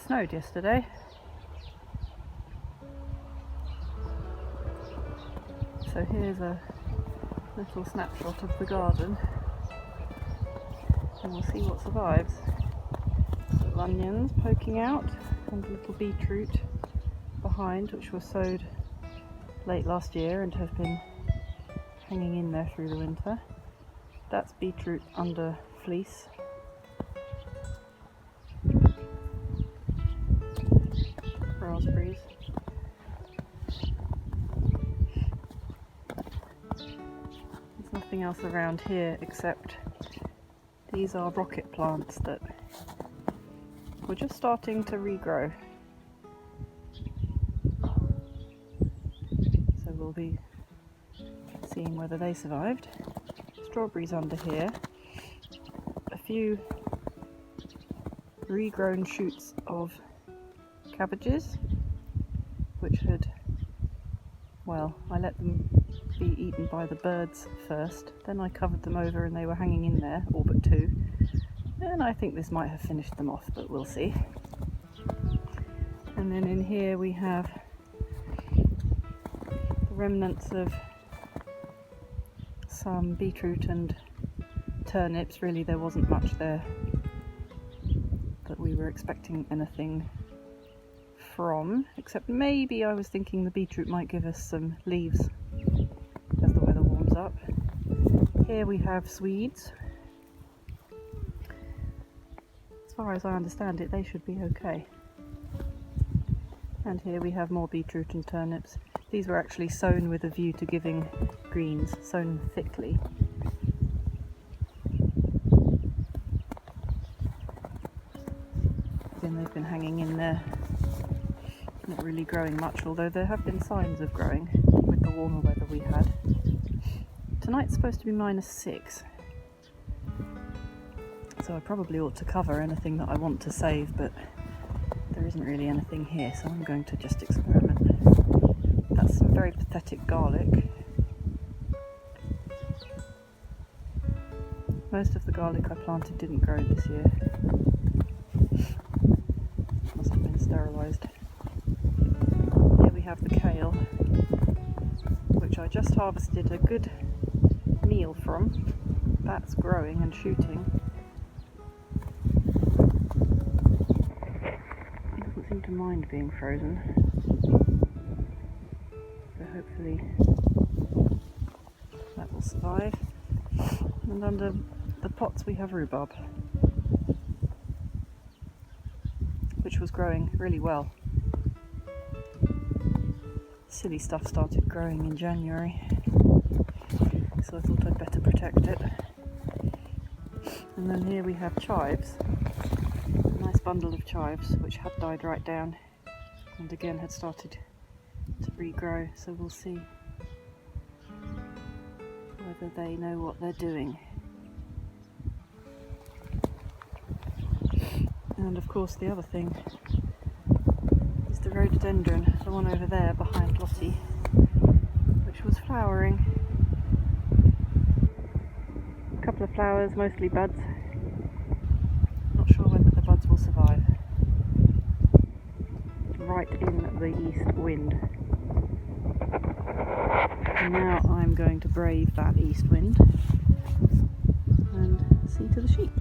snowed yesterday. So here's a little snapshot of the garden, and we'll see what survives. Little onions poking out, and a little beetroot behind, which was sowed late last year and has been hanging in there through the winter. That's beetroot under fleece. Raspberries. There's nothing else around here except these are rocket plants that we're just starting to regrow. So we'll be seeing whether they survived. Strawberries under here. A few regrown shoots of cabbages, which had, well, I let them be eaten by the birds first, then I covered them over and they were hanging in there, all but two, and I think this might have finished them off, but we'll see. And then in here we have the remnants of some beetroot and turnips. Really there wasn't much there that we were expecting anything from, except maybe I was thinking the beetroot might give us some leaves as the weather warms up. Here we have Swedes. As far as I understand it, they should be okay. And here we have more beetroot and turnips. These were actually sown with a view to giving greens, sown thickly. Then they've been hanging in there, not really growing much, although there have been signs of growing with the warmer weather we had. Tonight's supposed to be -6, so I probably ought to cover anything that I want to save, but there isn't really anything here, so I'm going to just experiment. That's some very pathetic garlic. Most of the garlic I planted didn't grow this year. Must have been sterilised. Here we have the kale, which I just harvested a good meal from. That's growing and shooting. It doesn't seem to mind being frozen. So hopefully that will survive. And under the pots we have rhubarb, which was growing really well. Silly stuff started growing in January, so I thought I'd better protect it. And then here we have chives, a nice bundle of chives which had died right down and again had started to regrow, so we'll see whether they know what they're doing. And of course the other thing is the rhododendron, the one over there behind Lottie, which was flowering. A couple of flowers, mostly buds. Not sure whether the buds will survive. Right in the east wind. And now I'm going to brave that east wind and see to the sheep.